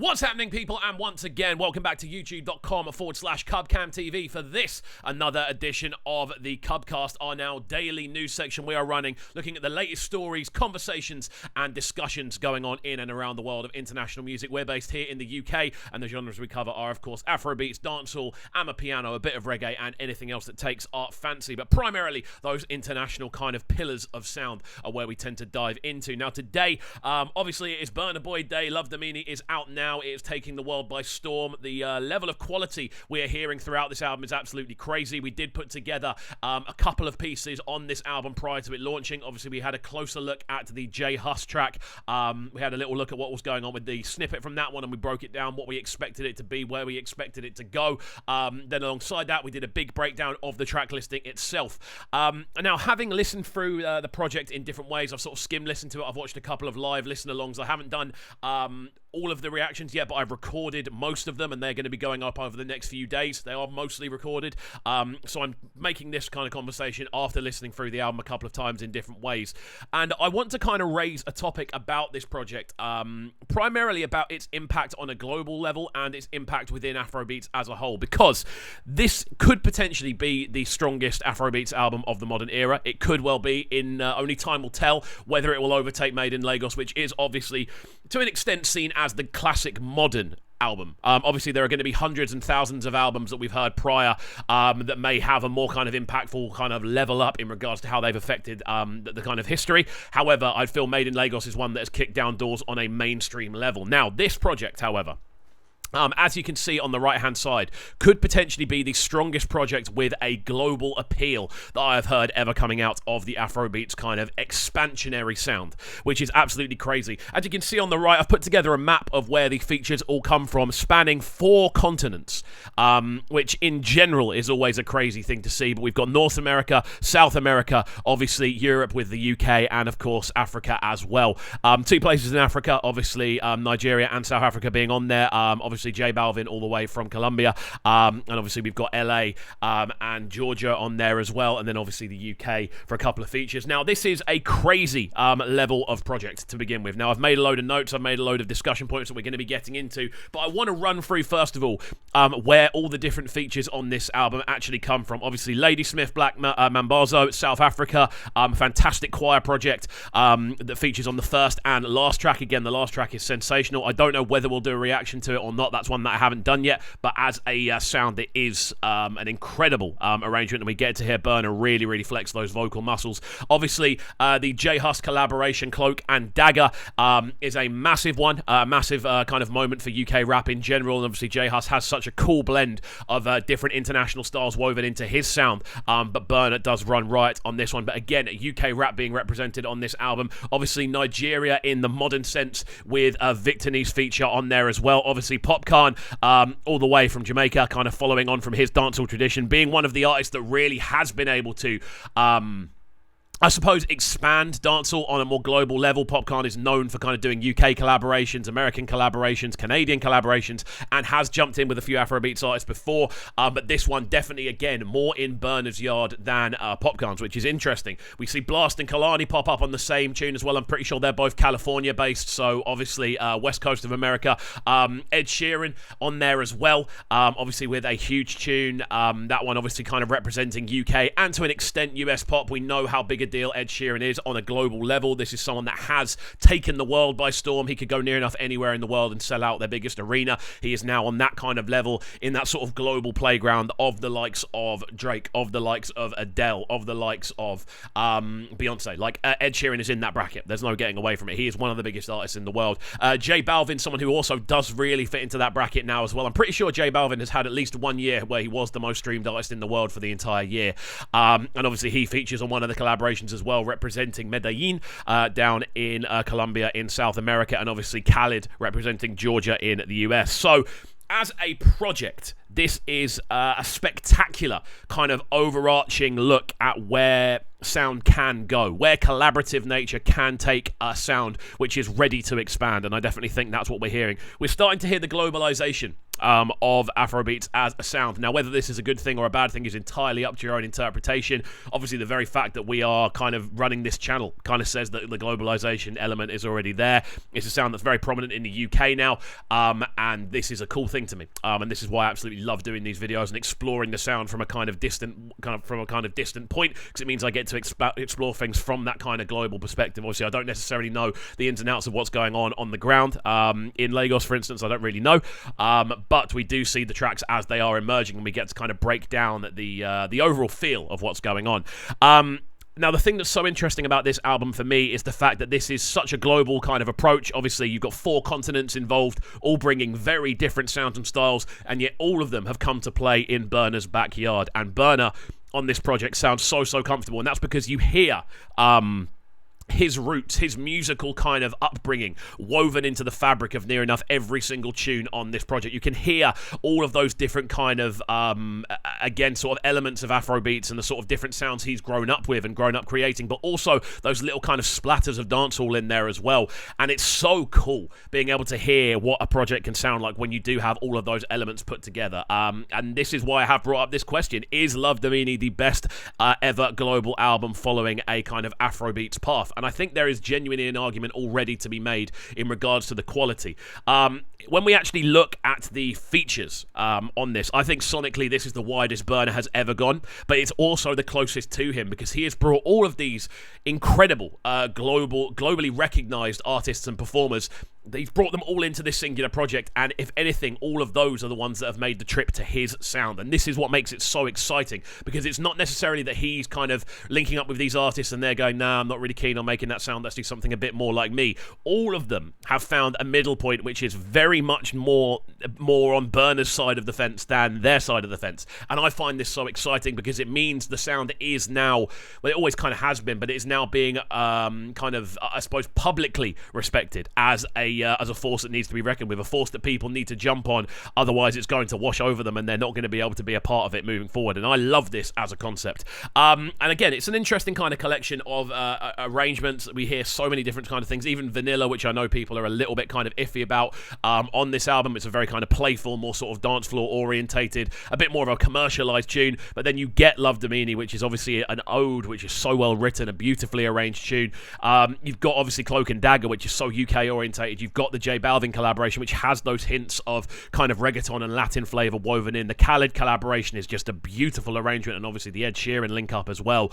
What's happening, people? And once again, welcome back to youtube.com/CubCamTV for this, another edition of the CubCast, our now daily news section we are running, looking at the latest stories, conversations, and discussions going on in and around the world of international music. We're based here in the UK, and the genres we cover are, of course, Afrobeats, dancehall, amapiano, a bit of reggae, and anything else that takes our fancy. But primarily, those international kind of pillars of sound are where we tend to dive into. Now, today, obviously, it is Burna Boy Day. Love DAMINI is out now. It is taking the world by storm. The level of quality we are hearing throughout this album is absolutely crazy. We did put together a couple of pieces on this album prior to it launching. Obviously, we had a closer look at the J Hus track. We had a little look at what was going on with the snippet from that one, and we broke it down, what we expected it to be, where we expected it to go. Then alongside that, we did a big breakdown of the track listing itself. Now, having listened through the project in different ways, I've sort of skim listened to it. I've watched a couple of live listen-alongs. I haven't done all of the reactions yet, but I've recorded most of them, and they're going to be going up over the next few days. They are mostly recorded, so I'm making this kind of conversation after listening through the album a couple of times in different ways. And I want to kind of raise a topic about this project, primarily about its impact on a global level and its impact within Afrobeats as a whole, because this could potentially be the strongest Afrobeats album of the modern era. It could well be. Only time will tell whether it will overtake Made in Lagos, which is obviously to an extent seen as the classic modern album. Obviously, there are going to be hundreds and thousands of albums that we've heard prior that may have a more kind of impactful kind of level up in regards to how they've affected the kind of history. However, I feel Made in Lagos is one that has kicked down doors on a mainstream level. Now, this project, however, as you can see on the right-hand side, could potentially be the strongest project with a global appeal that I have heard ever coming out of the Afrobeats kind of expansionary sound, which is absolutely crazy. As you can see on the right, I've put together a map of where the features all come from, spanning 4 continents, which in general is always a crazy thing to see. But we've got North America, South America, obviously Europe with the UK, and of course Africa as well. 2 places in Africa, obviously Nigeria and South Africa being on there. Obviously J Balvin all the way from Colombia, and obviously we've got LA and Georgia on there as well, and then obviously the UK for a couple of features. Now, this is a crazy level of project to begin with. Now, I've made a load of notes, I've made a load of discussion points that we're going to be getting into, but I want to run through first of all where all the different features on this album actually come from. Obviously Ladysmith, Black Mambazo, South Africa, fantastic choir project that features on the first and last track. Again, the last track is sensational. I don't know whether we'll do a reaction to it or not. That's one that I haven't done yet, but as a sound, it is an incredible arrangement, and we get to hear Burna really flex those vocal muscles. Obviously, the J Hus collaboration, Cloak and Dagger, is a massive one, massive kind of moment for UK rap in general, and obviously J Hus has such a cool blend of different international styles woven into his sound, but Burna does run riot on this one. But again, UK rap being represented on this album. Obviously, Nigeria in the modern sense with Victor's feature on there as well. Obviously, Popcorn, all the way from Jamaica, kind of following on from his dancehall tradition, being one of the artists that really has been able to I suppose expand dancehall on a more global level. Popcorn is known for kind of doing UK collaborations, American collaborations, Canadian collaborations, and has jumped in with a few Afrobeats artists before, but this one definitely, again, more in Burna's yard than Popcorn's, which is interesting. We see Blast and Kalani pop up on the same tune as well. I'm pretty sure they're both California based, so obviously West Coast of America. Ed Sheeran on there as well, obviously with a huge tune, that one obviously kind of representing UK and to an extent US pop. We know how big a deal Ed Sheeran is on a global level. This is someone that has taken the world by storm. He could go near enough anywhere in the world and sell out their biggest arena. He is now on that kind of level in that sort of global playground of the likes of Drake, of the likes of Adele, of the likes of Beyonce. Like Ed Sheeran is in that bracket. There's no getting away from it. He is one of the biggest artists in the world. J Balvin, someone who also does really fit into that bracket now as well. I'm pretty sure J Balvin has had at least 1 year where he was the most streamed artist in the world for the entire year. And obviously he features on one of the collaborations as well, representing Medellin down in Colombia in South America, and obviously Khaled representing Georgia in the US. So as a project, this is a spectacular kind of overarching look at where sound can go, where collaborative nature can take a sound which is ready to expand. And I definitely think that's what we're hearing. We're starting to hear the globalization of Afrobeats as a sound. Now, whether this is a good thing or a bad thing is entirely up to your own interpretation. Obviously, the very fact that we are kind of running this channel kind of says that the globalization element is already there. It's a sound that's very prominent in the UK now, and this is a cool thing to me. And this is why I absolutely love doing these videos and exploring the sound from a kind of distant point, because it means I get to explore things from that kind of global perspective. Obviously, I don't necessarily know the ins and outs of what's going on the ground. In Lagos, for instance, I don't really know. But we do see the tracks as they are emerging, and we get to kind of break down the overall feel of what's going on. Now, the thing that's so interesting about this album for me is the fact that this is such a global kind of approach. Obviously, you've got 4 continents involved, all bringing very different sounds and styles, and yet all of them have come to play in Burna's backyard. And Burna on this project sounds so comfortable, and that's because you hear his roots, his musical kind of upbringing woven into the fabric of near enough every single tune on this project. You can hear all of those different kind of, again, sort of elements of Afrobeats and the sort of different sounds he's grown up with and grown up creating, but also those little kind of splatters of dancehall in there as well. And it's so cool being able to hear what a project can sound like when you do have all of those elements put together. And this is why I have brought up this question. Is Love Damini the best ever global album following a kind of Afrobeats path? And I think there is genuinely an argument already to be made in regards to the quality. When we actually look at the features on this, I think sonically this is the widest Burna has ever gone, but it's also the closest to him because he has brought all of these incredible, globally recognized artists and performers. They've brought them all into this singular project, and if anything, all of those are the ones that have made the trip to his sound. And this is what makes it so exciting, because it's not necessarily that he's kind of linking up with these artists and they're going, nah, I'm not really keen on making that sound, let's do something a bit more like me. All of them have found a middle point which is very much more on Burna's side of the fence than their side of the fence. And I find this so exciting because it means the sound is now, well, it always kind of has been, but it is now being kind of, I suppose, publicly respected as a force that needs to be reckoned with, a force that people need to jump on, otherwise it's going to wash over them and they're not going to be able to be a part of it moving forward. And I love this as a concept. And again, it's an interesting kind of collection of arrangements. We hear so many different kind of things, even vanilla, which I know people are a little bit kind of iffy about on this album. It's a very kind of playful, more sort of dance floor orientated, a bit more of a commercialized tune. But then you get Love Damini, which is obviously an ode, which is so well written, a beautifully arranged tune. You've got obviously Cloak and Dagger, which is so UK orientated. You've got the J Balvin collaboration, which has those hints of kind of reggaeton and Latin flavor woven in. The Khaled collaboration is just a beautiful arrangement, and obviously the Ed Sheeran link up as well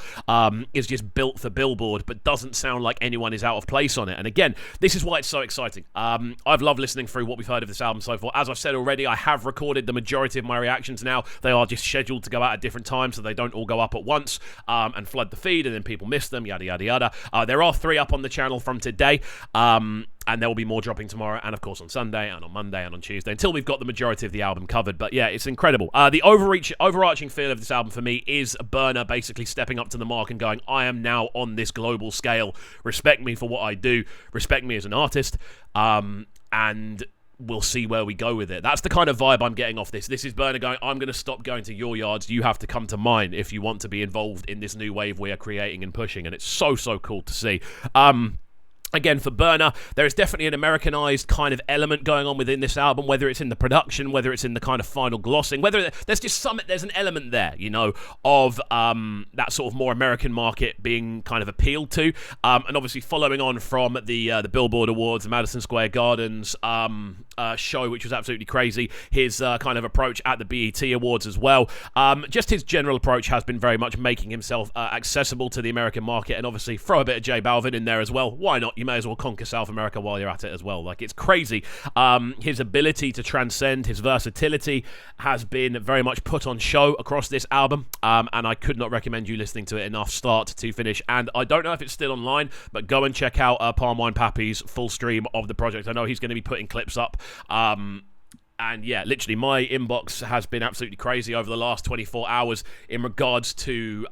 is just built for Billboard, but doesn't sound like anyone is out of place on it. And again, this is why it's so exciting. I've loved listening through what we've heard of this album so far. As I've said already, I have recorded the majority of my reactions now. They are just scheduled to go out at different times, so they don't all go up at once and flood the feed, and then people miss them, yada yada yada. There are 3 up on the channel from today. And there will be more dropping tomorrow, and of course on Sunday, and on Monday, and on Tuesday, until we've got the majority of the album covered. But yeah, it's incredible. The overarching feel of this album for me is Burna basically stepping up to the mark and going, I am now on this global scale. Respect me for what I do. Respect me as an artist. And we'll see where we go with it. That's the kind of vibe I'm getting off this. This is Burna going, I'm going to stop going to your yards. You have to come to mine if you want to be involved in this new wave we are creating and pushing. And it's so cool to see. Again, for Burna, there is definitely an Americanized kind of element going on within this album, whether it's in the production, whether it's in the kind of final glossing, whether there's an element there, you know, of that sort of more American market being kind of appealed to. And obviously following on from the Billboard Awards, the Madison Square Gardens show, which was absolutely crazy, his kind of approach at the BET Awards as well. Just his general approach has been very much making himself accessible to the American market, and obviously throw a bit of J Balvin in there as well. Why not? You may as well conquer South America while you're at it as well. Like, it's crazy. His ability to transcend, his versatility has been very much put on show across this album, and I could not recommend you listening to it enough, start to finish. And I don't know if it's still online, but go and check out Palm Wine Pappy's full stream of the project. I know he's going to be putting clips up And yeah, literally my inbox has been absolutely crazy over the last 24 hours in regards to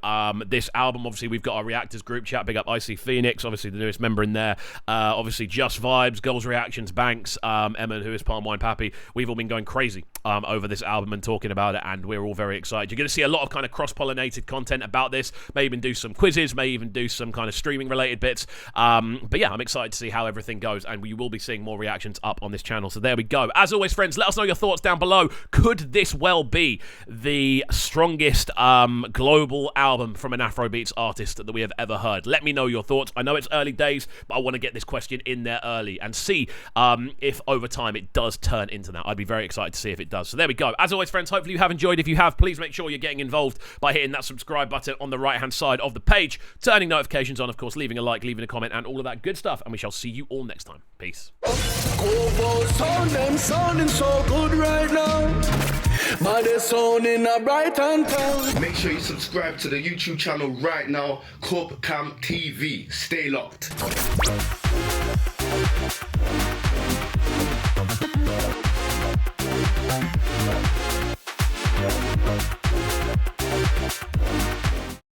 this album. Obviously, we've got our Reactors group chat. Big up IC Phoenix, obviously the newest member in there. Obviously, Just Vibes, Girls Reactions, Banks, Emma, who is Palm Wine Pappy. We've all been going crazy over this album and talking about it, and we're all very excited. You're going to see a lot of kind of cross-pollinated content about this. May even do some quizzes, may even do some kind of streaming-related bits. But yeah, I'm excited to see how everything goes, and we will be seeing more reactions up on this channel. So there we go. As always, friends, let us know your thoughts down below. Could this well be the strongest global album from an Afrobeats artist that we have ever heard? Let me know your thoughts. I know it's early days, but I want to get this question in there early and see if over time it does turn into that. I'd be very excited to see if it does. So there we go. As always, friends, hopefully you have enjoyed. If you have, please make sure you're getting involved by hitting that subscribe button on the right-hand side of the page, turning notifications on, of course, leaving a like, leaving a comment, and all of that good stuff. And we shall see you all next time. Peace. Sounding so good right now. But they're sounding a bright and town. Make sure you subscribe to the YouTube channel right now, CubCamTV. Stay locked.